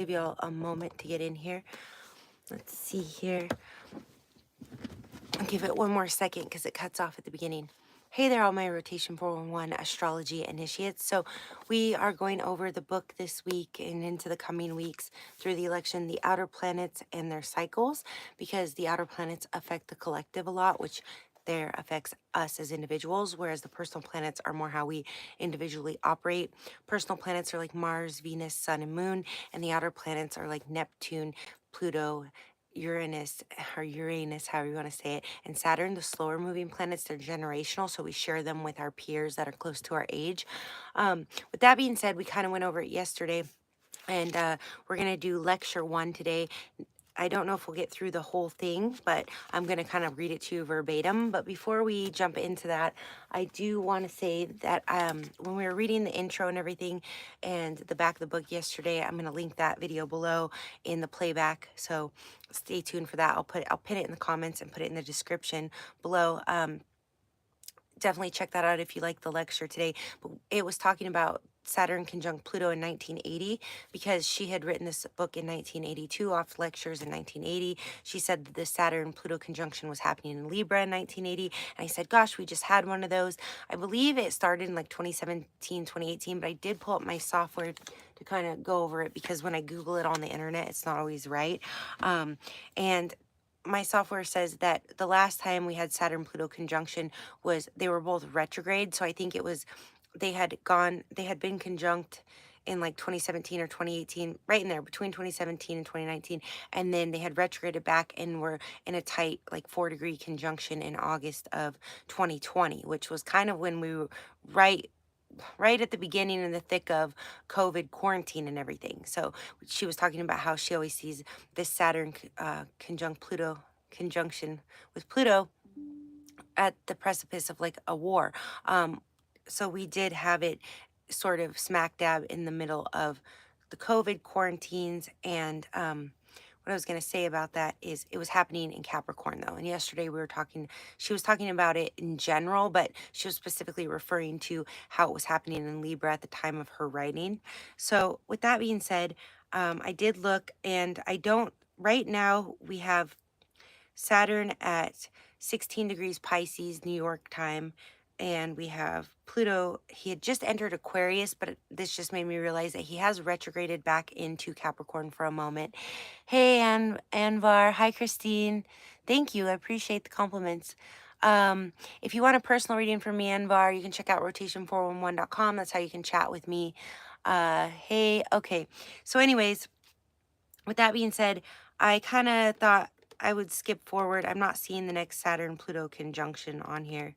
Give you all a moment to get in here. Let's see here. I'll give it one more second because it cuts off at the beginning. Hey there, all my Rotation 411 Astrology Initiates. So we are going over the book this week and into the coming weeks through the election, the outer planets and their cycles, because the outer planets affect the collective a lot, which there affects us as individuals, whereas the personal planets are more how we individually operate. Personal planets are like Mars, Venus, Sun, and Moon, and the outer planets are like Neptune, Pluto, Uranus, however you want to say it, and Saturn, the slower moving planets. They're generational, so we share them with our peers that are close to our age. With that being said, we kind of went over it yesterday, and we're going to do lecture 1 today. I don't know if we'll get through the whole thing, but I'm going to kind of read it to you verbatim. But before we jump into that, I do want to say that when we were reading the intro and everything and the back of the book yesterday, I'm going to link that video below in the playback. So stay tuned for that. I'll pin it in the comments and put it in the description below. Definitely check that out if you like the lecture today. But it was talking about Saturn conjunct Pluto in 1980 because she had written this book in 1982 off lectures in 1980. She said that the Saturn Pluto conjunction was happening in Libra in 1980. And I said, gosh, we just had one of those. I believe it started in like 2017, 2018, but I did pull up my software to kind of go over it because when I Google it on the internet, it's not always right. And my software says that the last time we had Saturn Pluto conjunction was they were both retrograde. So I think it was they had been conjunct in like 2017 or 2018, right in there between 2017 and 2019. And then they had retrograded back and were in a tight like 4-degree conjunction in August of 2020, which was kind of when we were right at the beginning in the thick of COVID quarantine and everything. So she was talking about how she always sees this Saturn conjunction with Pluto at the precipice of like a war. So we did have it sort of smack dab in the middle of the COVID quarantines. And what I was going to say about that is it was happening in Capricorn though. And yesterday she was talking about it in general, but she was specifically referring to how it was happening in Libra at the time of her writing. So with that being said, I did look and right now we have Saturn at 16 degrees Pisces, New York time. And we have Pluto. He had just entered Aquarius, but this just made me realize that he has retrograded back into Capricorn for a moment. Hey, Anvar. Hi, Christine. Thank you. I appreciate the compliments. If you want a personal reading from me, Anvar, you can check out rotation411.com. That's how you can chat with me. Hey, okay. So anyways, with that being said, I kind of thought I would skip forward. I'm not seeing the next Saturn-Pluto conjunction on here.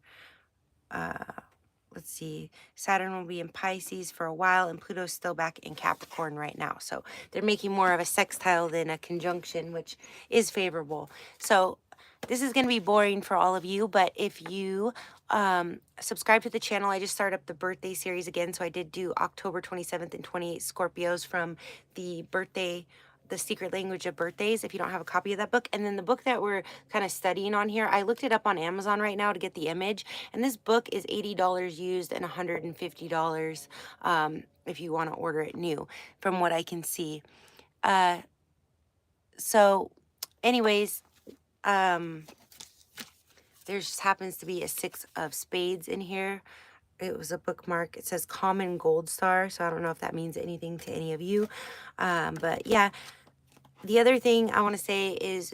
Let's see. Saturn will be in Pisces for a while, and Pluto's still back in Capricorn right now. So they're making more of a sextile than a conjunction, which is favorable. So this is going to be boring for all of you, but if you subscribe to the channel, I just started up the birthday series again. So I did do October 27th and 28th Scorpios from the Secret Language of Birthdays, if you don't have a copy of that book. And then the book that we're kind of studying on here, I looked it up on Amazon right now to get the image. And this book is $80 used and $150 if you want to order it new, from what I can see. So anyways, there just happens to be a 6 of spades in here. It was a bookmark. It says common gold star, so I don't know if that means anything to any of you. But yeah, the other thing I want to say is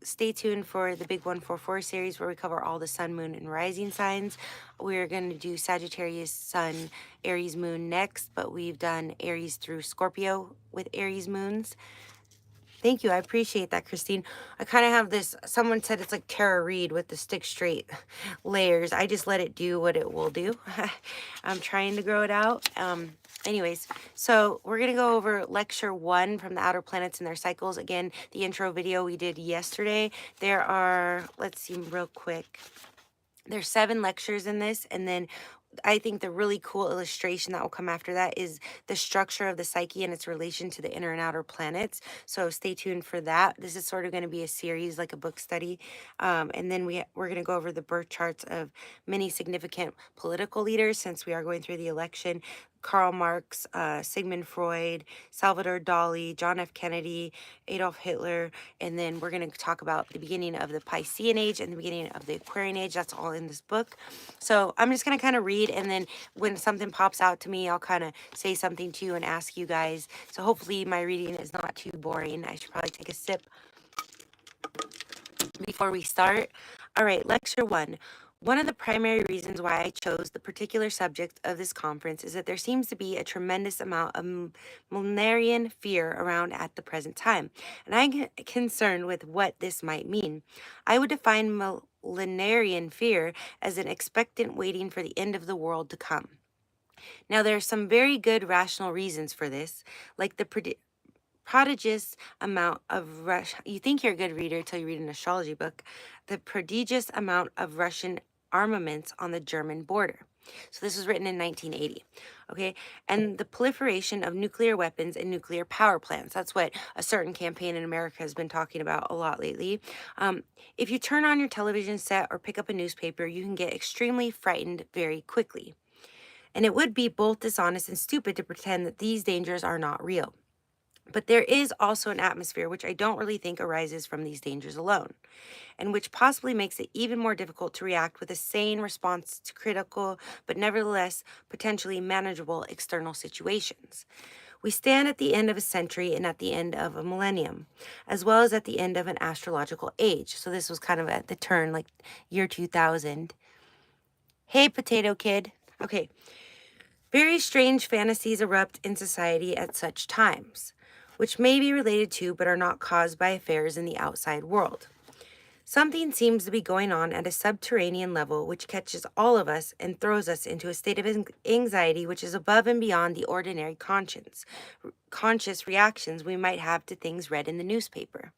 stay tuned for the Big 144 series where we cover all the sun, moon, and rising signs. We're going to do Sagittarius, Sun, Aries, Moon next, but we've done Aries through Scorpio with Aries moons. Thank you. I appreciate that, Christine. I kind of have this, someone said it's like Tara Reid with the stick straight layers. I just let it do what it will do. I'm trying to grow it out. Anyways, so we're going to go over lecture 1 from the outer planets and their cycles. Again, the intro video we did yesterday. There are, let's see real quick. There's 7 lectures in this, and then I think the really cool illustration that will come after that is the structure of the psyche and its relation to the inner and outer planets. So stay tuned for that. This is sort of going to be a series, like a book study. And then we're going to go over the birth charts of many significant political leaders since we are going through the election. Karl Marx, Sigmund Freud, Salvador Dali, John F. Kennedy, Adolf Hitler, and then we're going to talk about the beginning of the Piscean Age and the beginning of the Aquarian Age. That's all in this book. So I'm just going to kind of read, and then when something pops out to me, I'll kind of say something to you and ask you guys. So hopefully my reading is not too boring. I should probably take a sip before we start. All right, lecture one. One of the primary reasons why I chose the particular subject of this conference is that there seems to be a tremendous amount of millenarian fear around at the present time, and I'm concerned with what this might mean. I would define millenarian fear as an expectant waiting for the end of the world to come. Now, there are some very good rational reasons for this, like the prodigious amount of you think you're a good reader until you read an astrology book, the prodigious amount of Russian armaments on the German border. So this was written in 1980, okay? And the proliferation of nuclear weapons and nuclear power plants. That's what a certain campaign in America has been talking about a lot lately. If you turn on your television set or pick up a newspaper, you can get extremely frightened very quickly. And it would be both dishonest and stupid to pretend that these dangers are not real. But there is also an atmosphere which I don't really think arises from these dangers alone, and which possibly makes it even more difficult to react with a sane response to critical, but nevertheless potentially manageable external situations. We stand at the end of a century and at the end of a millennium, as well as at the end of an astrological age. So this was kind of at the turn, like year 2000. Hey, potato kid. Okay. Very strange fantasies erupt in society at such times, which may be related to but are not caused by affairs in the outside world. Something seems to be going on at a subterranean level which catches all of us and throws us into a state of anxiety which is above and beyond the ordinary conscious reactions we might have to things read in the newspaper.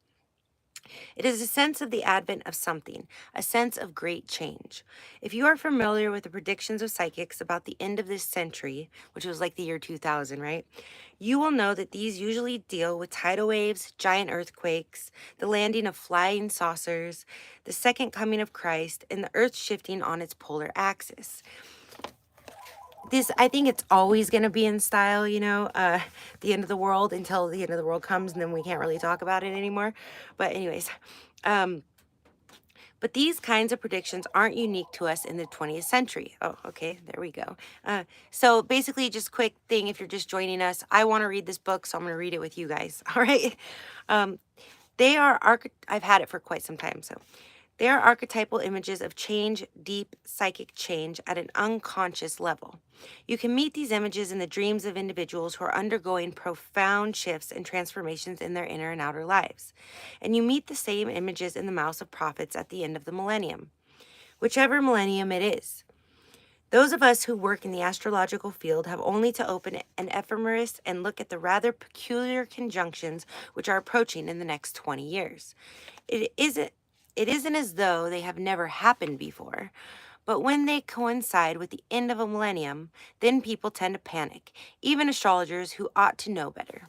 It is a sense of the advent of something, a sense of great change. If you are familiar with the predictions of psychics about the end of this century, which was like the year 2000, right? You will know that these usually deal with tidal waves, giant earthquakes, the landing of flying saucers, the second coming of Christ, and the earth shifting on its polar axis. I think it's always going to be in style, the end of the world until the end of the world comes, and then we can't really talk about it anymore. But anyways, but these kinds of predictions aren't unique to us in the 20th century. Oh, okay, there we go. So basically, just quick thing, if you're just joining us, I want to read this book, so I'm going to read it with you guys, all right? They are, I've had it for quite some time, so. They are archetypal images of change, deep psychic change at an unconscious level. You can meet these images in the dreams of individuals who are undergoing profound shifts and transformations in their inner and outer lives. And you meet the same images in the mouths of prophets at the end of the millennium, whichever millennium it is. Those of us who work in the astrological field have only to open an ephemeris and look at the rather peculiar conjunctions which are approaching in the next 20 years. It isn't as though they have never happened before, but when they coincide with the end of a millennium, then people tend to panic, even astrologers who ought to know better.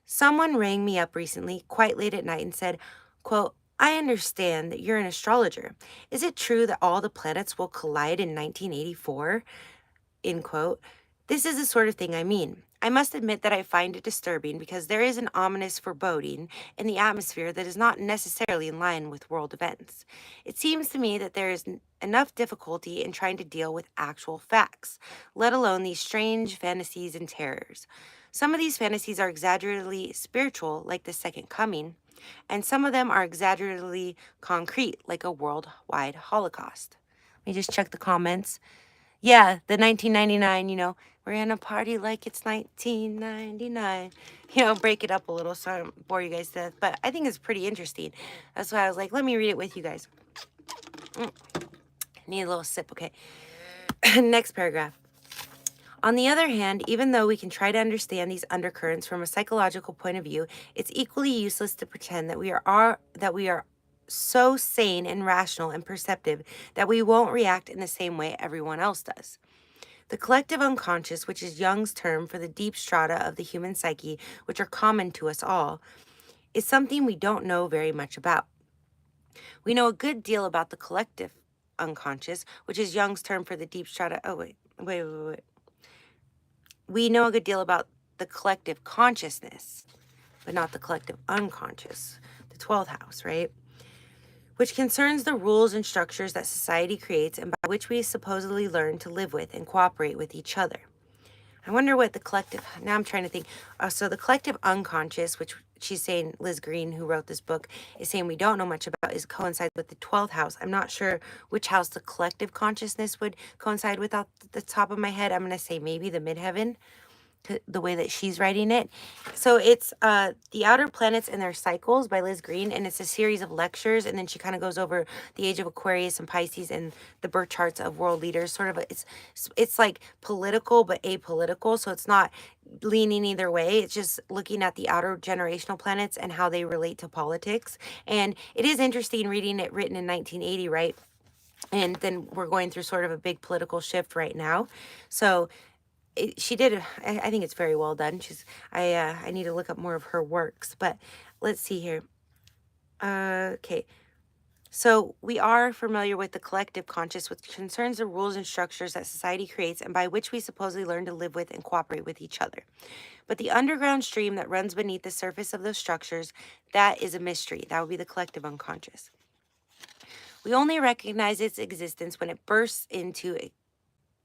Someone rang me up recently, quite late at night, and said, quote, I understand that you're an astrologer. Is it true that all the planets will collide in 1984? End quote. This is the sort of thing I mean. I must admit that I find it disturbing because there is an ominous foreboding in the atmosphere that is not necessarily in line with world events. It seems to me that there is enough difficulty in trying to deal with actual facts, let alone these strange fantasies and terrors. Some of these fantasies are exaggeratedly spiritual, like the Second Coming, and some of them are exaggeratedly concrete, like a worldwide Holocaust. Let me just check the comments. Yeah, the 1999, we're in a party like it's 1999. Break it up a little so I don't bore you guys to death. But I think it's pretty interesting. That's why I was like, let me read it with you guys. Need a little sip, okay? Next paragraph. On the other hand, even though we can try to understand these undercurrents from a psychological point of view, it's equally useless to pretend that we are so sane and rational and perceptive that we won't react in the same way everyone else does. The collective unconscious, which is Jung's term for the deep strata of the human psyche, which are common to us all, is something we don't know very much about. We know a good deal about the collective unconscious, which is Jung's term for the deep strata. Oh, wait. we know a good deal about the collective consciousness, but not the collective unconscious, the 12th house, right? Which concerns the rules and structures that society creates and by which we supposedly learn to live with and cooperate with each other. I wonder what the collective, now I'm trying to think. So the collective unconscious, which she's saying, Liz Green, who wrote this book, is saying we don't know much about, is coincides with the 12th house. I'm not sure which house the collective consciousness would coincide with off the top of my head. I'm going to say maybe the midheaven, the way that she's writing it. So it's The Outer Planets and Their Cycles by Liz Green, and it's a series of lectures, and then she kind of goes over the age of Aquarius and Pisces and the birth charts of world leaders. Sort of it's like political but apolitical, so it's not leaning either way. It's just looking at the outer generational planets and how they relate to politics. And it is interesting reading it written in 1980, right? And then we're going through sort of a big political shift right now. So she did. I think it's very well done. I need to look up more of her works, but let's see here. Okay. So we are familiar with the collective conscious, which concerns the rules and structures that society creates and by which we supposedly learn to live with and cooperate with each other. But the underground stream that runs beneath the surface of those structures, that is a mystery. That would be the collective unconscious. We only recognize its existence when it bursts into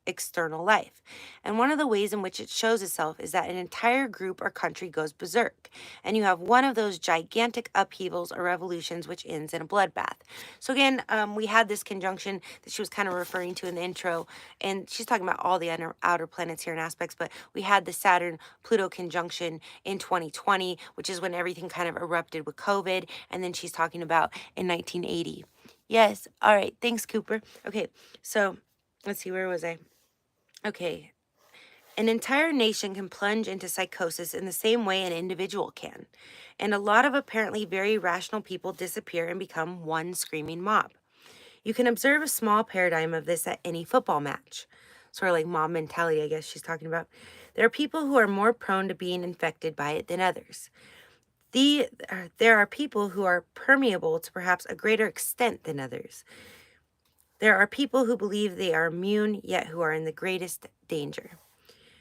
external life. And one of the ways in which it shows itself is that an entire group or country goes berserk, and you have one of those gigantic upheavals or revolutions which ends in a bloodbath. So again, we had this conjunction that she was kind of referring to in the intro, and she's talking about all the outer planets here and aspects, but we had the Saturn-Pluto conjunction in 2020, which is when everything kind of erupted with COVID, and then she's talking about in 1980. Yes, all right, thanks, Cooper. Okay, so let's see, where was I? Okay. An entire nation can plunge into psychosis in the same way an individual can. And a lot of apparently very rational people disappear and become one screaming mob. You can observe a small paradigm of this at any football match. Sort of like mob mentality, I guess she's talking about. There are people who are more prone to being infected by it than others. There are people who are permeable to perhaps a greater extent than others. There are people who believe they are immune, yet who are in the greatest danger.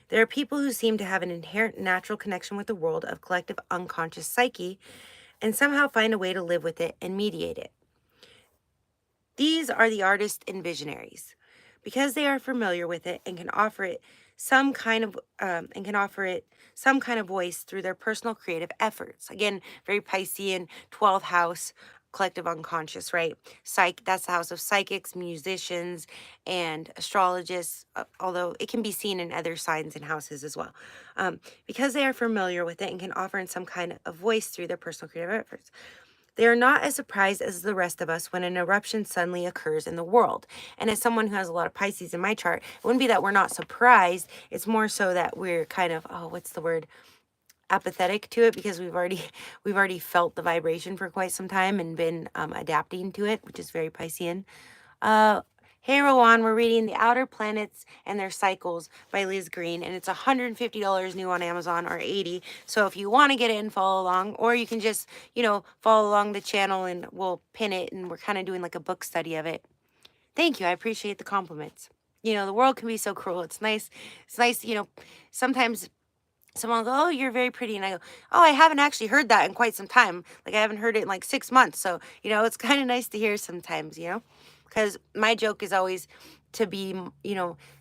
There are people who seem to have an inherent natural connection with the world of collective unconscious psyche and somehow find a way to live with it and mediate it. These are the artists and visionaries, because they are familiar with it and can offer it some kind of voice through their personal creative efforts. Again, very Piscean, 12th house, collective unconscious, right? That's the house of psychics, musicians, and astrologists, although it can be seen in other signs and houses as well. Because they are familiar with it and can offer in some kind of voice through their personal creative efforts. They are not as surprised as the rest of us when an eruption suddenly occurs in the world. And as someone who has a lot of Pisces in my chart, it wouldn't be that we're not surprised. It's more so that we're kind of, what's the word? Apathetic to it, because we've already felt the vibration for quite some time and been adapting to it, which is very Piscean. Hey, Rowan, we're reading The Outer Planets and Their Cycles by Liz Green, and it's $150 new on Amazon, or $80. So if you want to get it and follow along, or you can just, follow along the channel and we'll pin it, and we're kind of doing like a book study of it. Thank you. I appreciate the compliments. The world can be so cruel. It's nice. It's nice, sometimes someone will go, "Oh, you're very pretty." And I go, "Oh, I haven't actually heard that in quite some time. Like, I haven't heard it in like 6 months. So, it's kind of nice to hear sometimes, because my joke is always to be,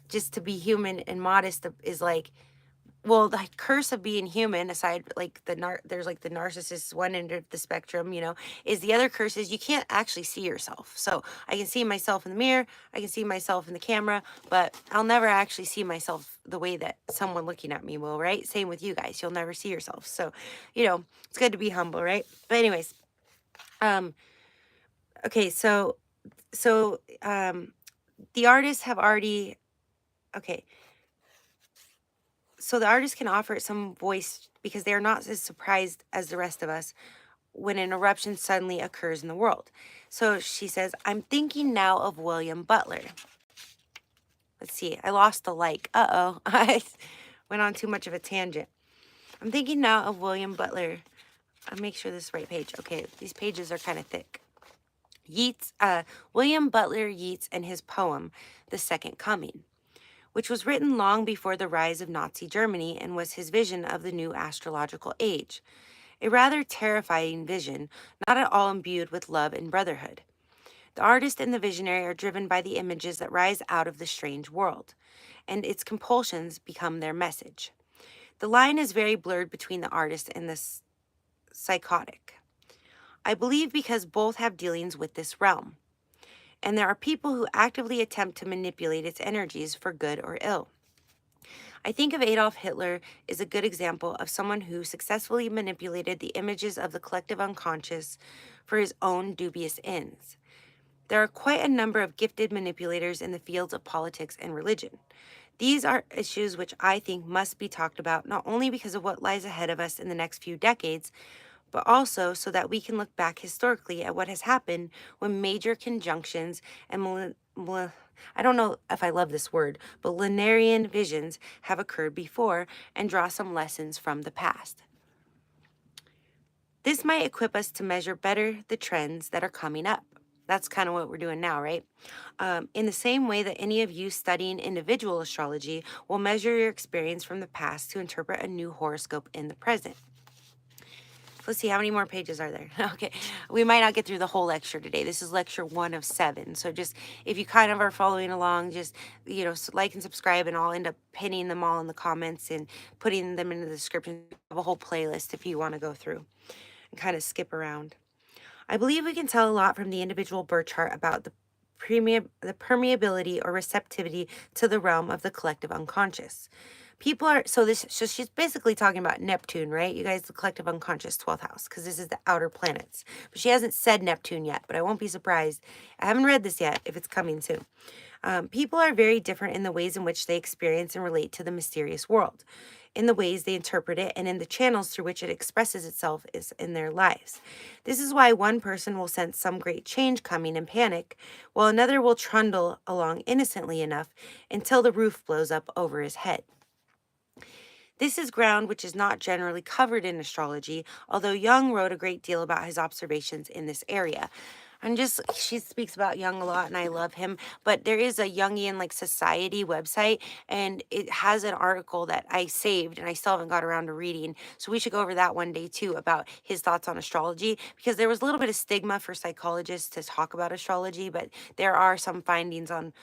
just to be human and modest is like, well, the curse of being human, aside, like there's like the narcissist one end of the spectrum, is the other curse is you can't actually see yourself. So I can see myself in the mirror, I can see myself in the camera, but I'll never actually see myself the way that someone looking at me will, right? Same with you guys. You'll never see yourself. So, it's good to be humble, right? But anyways, okay, so the artists have already, okay. So the artist can offer it some voice because they are not as surprised as the rest of us when an eruption suddenly occurs in the world. So she says, "I'm thinking now of William Butler." Let's see, I lost the like. Uh-oh, I went on too much of a tangent. "I'm thinking now of William Butler." I'll make sure this is the right page. Okay, these pages are kind of thick. William Butler Yeats and his poem, "The Second Coming," which was written long before the rise of Nazi Germany and was his vision of the new astrological age. A rather terrifying vision, not at all imbued with love and brotherhood. The artist and the visionary are driven by the images that rise out of the strange world, and its compulsions become their message. The line is very blurred between the artist and the psychotic. I believe because both have dealings with this realm, and there are people who actively attempt to manipulate its energies for good or ill. I think of Adolf Hitler is a good example of someone who successfully manipulated the images of the collective unconscious for his own dubious ends. There are quite a number of gifted manipulators in the fields of politics and religion. These are issues which I think must be talked about not only because of what lies ahead of us in the next few decades, but also so that we can look back historically at what has happened when major conjunctions and I don't know if I love this word, but Lunarian visions have occurred before and draw some lessons from the past. This might equip us to measure better the trends that are coming up. That's kind of what we're doing now, right? In the same way that any of you studying individual astrology will measure your experience from the past to interpret a new horoscope in the present. Let's see, how many more pages are there? Okay, we might not get through the whole lecture today. This is lecture 1 of 7. So just, if you kind of are following along, just, like and subscribe, and I'll end up pinning them all in the comments and putting them in the description of a whole playlist if you want to go through and kind of skip around. I believe we can tell a lot from the individual birth chart about the permeability or receptivity to the realm of the collective unconscious. People are, so she's basically talking about Neptune, right? You guys, the collective unconscious, 12th house, because this is the outer planets. But she hasn't said Neptune yet, but I won't be surprised. I haven't read this yet if it's coming soon. People are very different in the ways in which they experience and relate to the mysterious world, in the ways they interpret it, and in the channels through which it expresses itself is in their lives. This is why one person will sense some great change coming and panic, while another will trundle along innocently enough until the roof blows up over his head. This is ground which is not generally covered in astrology, although Jung wrote a great deal about his observations in this area. She speaks about Jung a lot, and I love him, but there is a Jungian society website, and it has an article that I saved and I still haven't got around to reading. So we should go over that one day too, about his thoughts on astrology, because there was a little bit of stigma for psychologists to talk about astrology, but there are some findings on,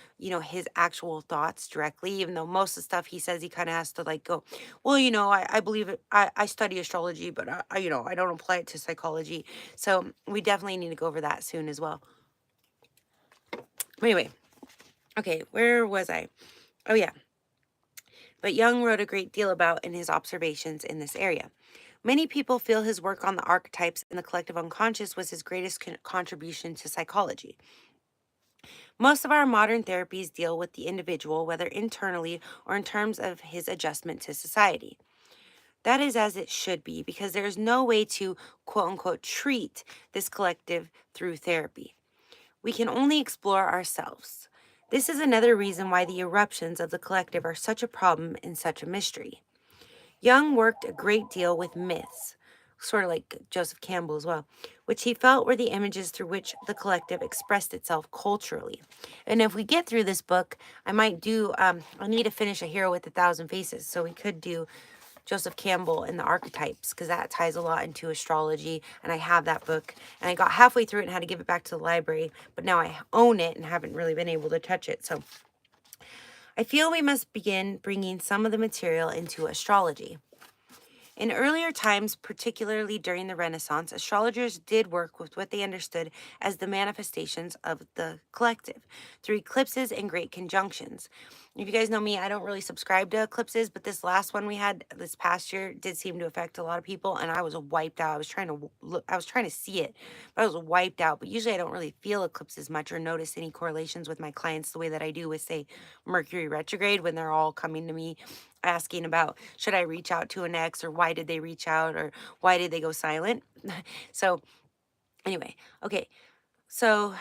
his actual thoughts directly, even though most of the stuff he says he kind of has to go, well, I believe it. I study astrology, but I don't apply it to psychology. So we definitely need to go over that soon as well. Anyway, okay, where was I? Oh, yeah. But Jung wrote a great deal about in his observations in this area. Many people feel his work on the archetypes and the collective unconscious was his greatest contribution to psychology. Most of our modern therapies deal with the individual, whether internally or in terms of his adjustment to society. That is as it should be, because there is no way to, quote unquote, treat this collective through therapy. We can only explore ourselves. This is another reason why the eruptions of the collective are such a problem and such a mystery. Jung worked a great deal with myths, sort of like Joseph Campbell as well, which he felt were the images through which the collective expressed itself culturally. And if we get through this book, I might do, I need to finish A Hero with a Thousand Faces, so we could do Joseph Campbell and the archetypes, because that ties a lot into astrology, and I have that book, and I got halfway through it and had to give it back to the library, but now I own it and haven't really been able to touch it. So I feel we must begin bringing some of the material into astrology. In earlier times, particularly during the Renaissance, astrologers did work with what they understood as the manifestations of the collective through eclipses and great conjunctions. If you guys know me, I don't really subscribe to eclipses, but this last one we had this past year did seem to affect a lot of people, and I was wiped out. I was trying to look, I was trying to see it, but I was wiped out. But usually I don't really feel eclipses much or notice any correlations with my clients the way that I do with, say, Mercury retrograde, when they're all coming to me asking about, should I reach out to an ex, or why did they reach out, or why did they go silent? So anyway, so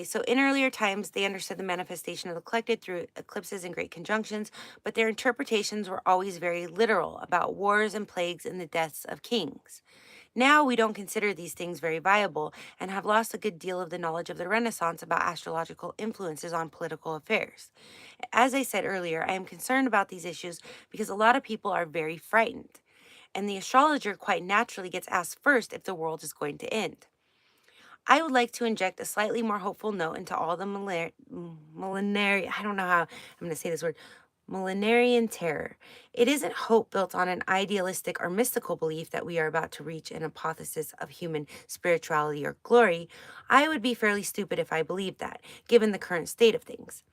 so in earlier times, they understood the manifestation of the collected through eclipses and great conjunctions, but their interpretations were always very literal about wars and plagues and the deaths of kings. Now we don't consider these things very viable and have lost a good deal of the knowledge of the Renaissance about astrological influences on political affairs. As I said earlier, I am concerned about these issues because a lot of people are very frightened, and the astrologer quite naturally gets asked first if the world is going to end. I would like to inject a slightly more hopeful note into all the millenary, I don't know how I'm going to say this word, millenarian terror. It isn't hope built on an idealistic or mystical belief that we are about to reach an apotheosis of human spirituality or glory. I would be fairly stupid if I believed that, given the current state of things.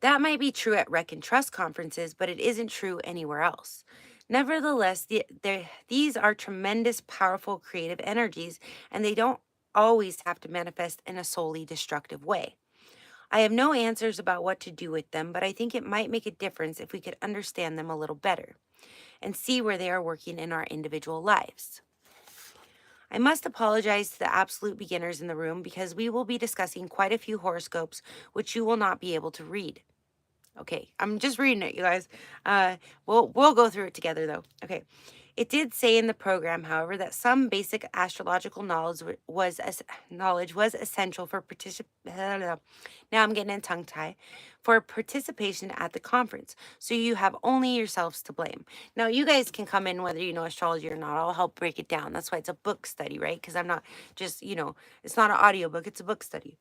That might be true at Rec and Trust conferences, but it isn't true anywhere else. Nevertheless, these are tremendous, powerful, creative energies, and they don't always have to manifest in a solely destructive way. I have no answers about what to do with them, but I think it might make a difference if we could understand them a little better and see where they are working in our individual lives. I must apologize to the absolute beginners in the room because we will be discussing quite a few horoscopes which you will not be able to read. Okay, I'm just reading it, you guys. We'll go through it together though. Okay. It did say in the program, however, that some basic astrological knowledge was essential for now I'm getting a tongue tie for participation at the conference. So you have only yourselves to blame. Now you guys can come in whether you know astrology or not. I'll help break it down. That's why it's a book study, right? Because I'm not just it's not an audiobook, it's a book study.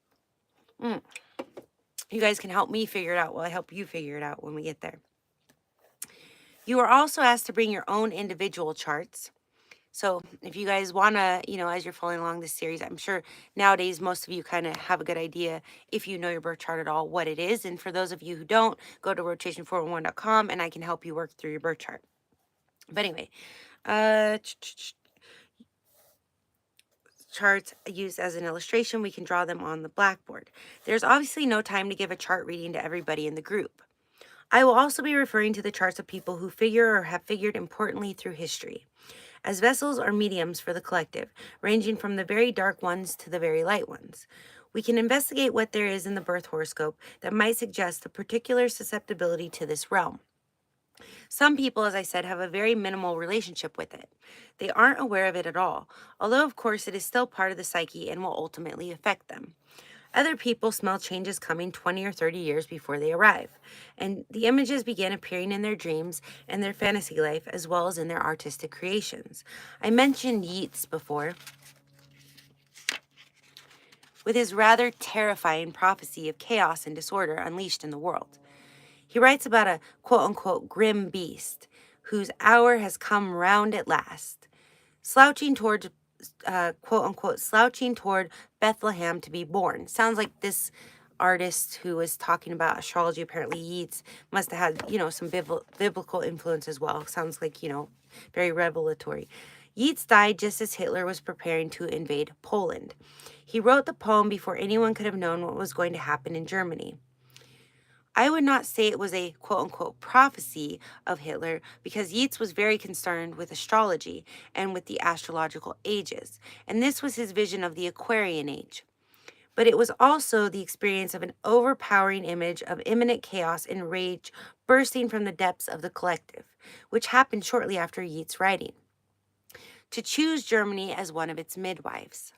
You guys can help me figure it out while I help you figure it out when we get there. You are also asked to bring your own individual charts. So if you guys want to, as you're following along this series, I'm sure nowadays most of you kind of have a good idea, if you know your birth chart at all, what it is. And for those of you who don't, go to rotation411.com and I can help you work through your birth chart. But anyway, charts used as an illustration, we can draw them on the blackboard. There's obviously no time to give a chart reading to everybody in the group. I will also be referring to the charts of people who figure or have figured importantly through history, as vessels or mediums for the collective, ranging from the very dark ones to the very light ones. We can investigate what there is in the birth horoscope that might suggest a particular susceptibility to this realm. Some people, as I said, have a very minimal relationship with it. They aren't aware of it at all, although of course it is still part of the psyche and will ultimately affect them. Other people smell changes coming 20 or 30 years before they arrive, and the images begin appearing in their dreams and their fantasy life as well as in their artistic creations. I mentioned Yeats before with his rather terrifying prophecy of chaos and disorder unleashed in the world. He writes about a quote-unquote grim beast whose hour has come round at last, slouching toward quote-unquote slouching toward Bethlehem to be born. Sounds like this artist who was talking about astrology, apparently Yeats, must have had, some biblical influence as well. Sounds like, very revelatory. Yeats died just as Hitler was preparing to invade Poland. He wrote the poem before anyone could have known what was going to happen in Germany. I would not say it was a quote-unquote prophecy of Hitler because Yeats was very concerned with astrology and with the astrological ages, and this was his vision of the Aquarian age. But it was also the experience of an overpowering image of imminent chaos and rage bursting from the depths of the collective, which happened shortly after Yeats' writing, to choose Germany as one of its midwives.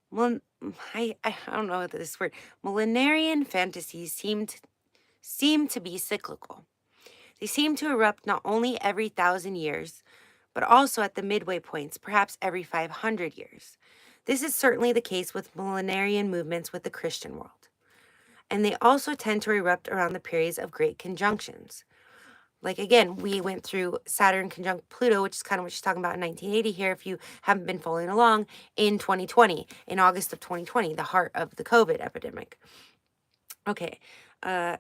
Well, I don't know this word. Millenarian fantasies seem to be cyclical. They seem to erupt not only every 1,000 years, but also at the midway points, perhaps every 500 years. This is certainly the case with millenarian movements with the Christian world. And they also tend to erupt around the periods of great conjunctions. Like, again, we went through Saturn conjunct Pluto, which is kind of what she's talking about in 1980 here, if you haven't been following along, in 2020, in August of 2020, the heart of the COVID epidemic. Okay, I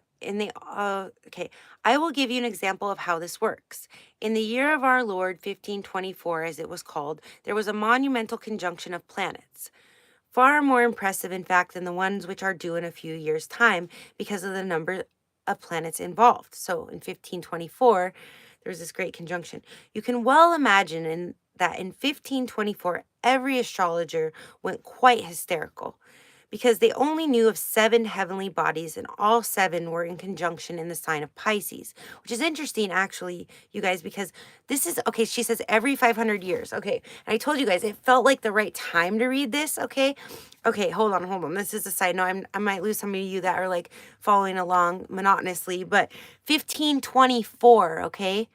will give you an example of how this works. In the year of our Lord, 1524, as it was called, there was a monumental conjunction of planets. Far more impressive, in fact, than the ones which are due in a few years' time because of the number of planets involved. So in 1524, there was this great conjunction. You can well imagine that in 1524, every astrologer went quite hysterical because they only knew of 7 heavenly bodies, and all 7 were in conjunction in the sign of Pisces, which is interesting, actually, you guys, because this is okay. She says every 500 years. Okay. And I told you guys it felt like the right time to read this. Okay. Okay. Hold on. Hold on. This is a side note. I might lose some of you that are like following along monotonously, but 1524. Okay.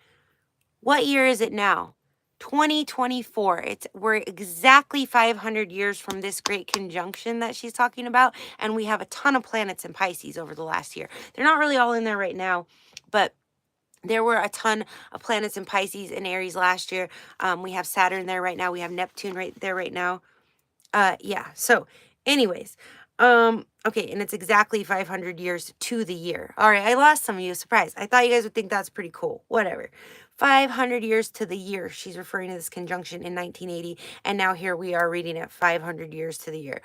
What year is it now? 2024. We're exactly 500 years from this great conjunction that she's talking about, and we have a ton of planets in Pisces over the last year. They're not really all in there right now, but there were a ton of planets in Pisces and Aries last year. We have Saturn there right now. We have Neptune right there right now. Yeah. So, anyways, okay, and it's exactly 500 years to the year. All right, I lost some of you. Surprise. I thought you guys would think that's pretty cool. Whatever. 500 years to the year. She's referring to this conjunction in 1980, and now here we are reading it 500 years to the year.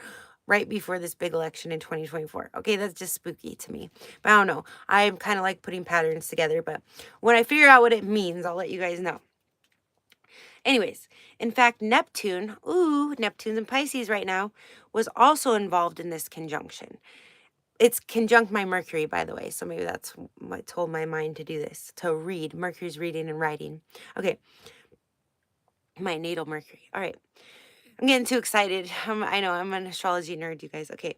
Right before this big election in 2024. Okay, that's just spooky to me. But I don't know. I'm kind of like putting patterns together, but when I figure out what it means, I'll let you guys know. Anyways, in fact, Neptune, Neptune's in Pisces right now, was also involved in this conjunction. It's conjunct my Mercury, by the way, so maybe that's what told my mind to do this, to read. Mercury's reading and writing. Okay, my natal Mercury. All right, I'm getting too excited. I know, I'm an astrology nerd, you guys. Okay.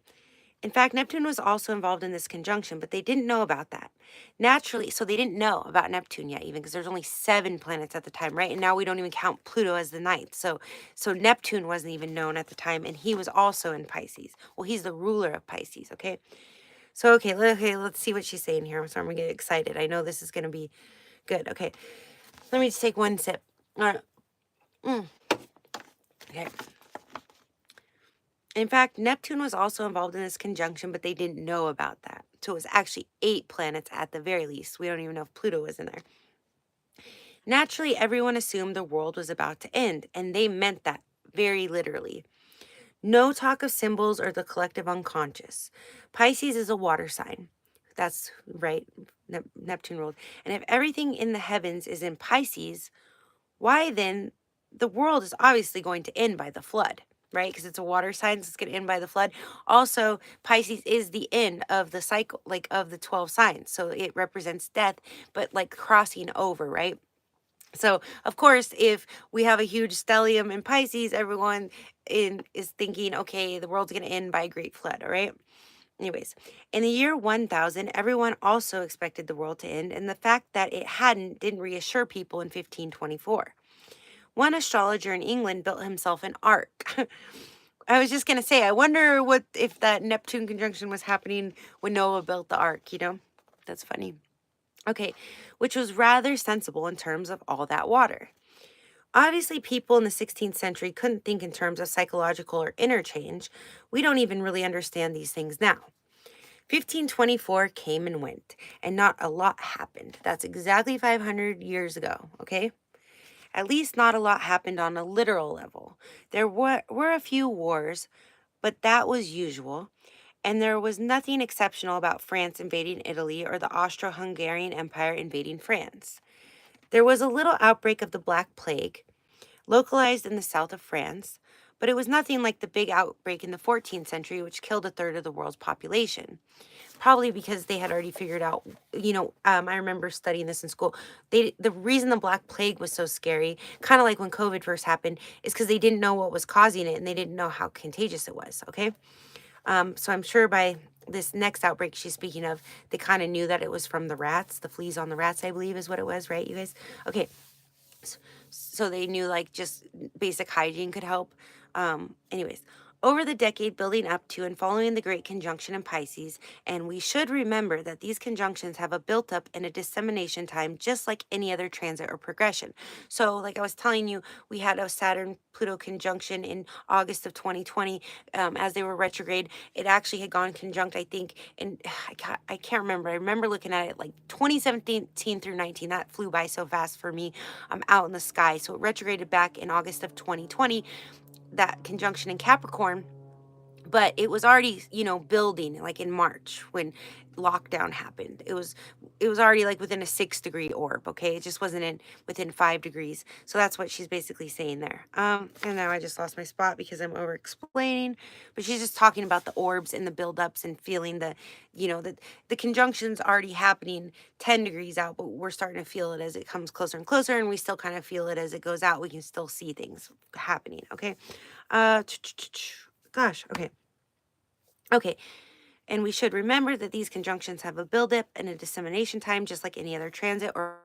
In fact, Neptune was also involved in this conjunction, but they didn't know about that. Naturally, so they didn't know about Neptune yet, even because there's only 7 planets at the time, right? And now we don't even count Pluto as the ninth. So Neptune wasn't even known at the time, and he was also in Pisces. Well, he's the ruler of Pisces, okay? So, okay, let's see what she's saying here. So I'm going to get excited. I know this is going to be good. Okay, let me just take one sip. All right. Okay. In fact, Neptune was also involved in this conjunction, but they didn't know about that. So it was actually 8 planets at the very least. We don't even know if Pluto was in there. Naturally, everyone assumed the world was about to end, and they meant that very literally. No talk of symbols or the collective unconscious. Pisces is a water sign. That's right, Neptune ruled. And if everything in the heavens is in Pisces, why then the world is obviously going to end by the flood, right? Because it's a water sign, so it's going to end by the flood. Also, Pisces is the end of the cycle, like of the 12 signs. So it represents death, but like crossing over, right? So, of course, if we have a huge stellium in Pisces, everyone is thinking, okay, the world's going to end by a great flood, all right? Anyways, in the year 1000, everyone also expected the world to end, and the fact that it hadn't didn't reassure people in 1524. One astrologer in England built himself an ark. I was just going to say, I wonder what if that Neptune conjunction was happening when Noah built the ark, you know? That's funny. Okay, which was rather sensible in terms of all that water. Obviously, people in the 16th century couldn't think in terms of psychological or interchange. We don't even really understand these things now. 1524 came and went, and not a lot happened. That's exactly 500 years ago, okay? At least not a lot happened on a literal level. There were a few wars, but that was usual, and there was nothing exceptional about France invading Italy or the Austro-Hungarian Empire invading France. There was a little outbreak of the Black Plague, localized in the south of France, but it was nothing like the big outbreak in the 14th century, which killed a third of the world's population. Probably because they had already figured out, I remember studying this in school. The reason the Black Plague was so scary, kind of like when COVID first happened, is because they didn't know what was causing it and they didn't know how contagious it was, okay? So I'm sure by this next outbreak she's speaking of, they kind of knew that it was from the rats, the fleas on the rats, I believe is what it was, right, you guys? Okay, so they knew like just basic hygiene could help. Anyways, over the decade building up to and following the Great Conjunction in Pisces, and we should remember that these conjunctions have a built up and a dissemination time just like any other transit or progression. So like I was telling you, we had a Saturn-Pluto conjunction in August of 2020 as they were retrograde. It actually had gone conjunct, I think, and I can't remember. I remember looking at it like 2017 through 19. That flew by so fast for me. I'm out in the sky. So it retrograded back in August of 2020, that conjunction in Capricorn. but it was already, building like in March when lockdown happened. It was already like within a 6-degree orb, okay? It just wasn't in within 5 degrees. So that's what she's basically saying there. And now I just lost my spot because I'm over explaining, but she's just talking about the orbs and the buildups and feeling the conjunction's already happening 10 degrees out, but we're starting to feel it as it comes closer and closer, and we still kind of feel it as it goes out. We can still see things happening, okay? Uh, Gosh, okay. Okay, and we should remember that these conjunctions have a buildup and a dissemination time, just like any other transit or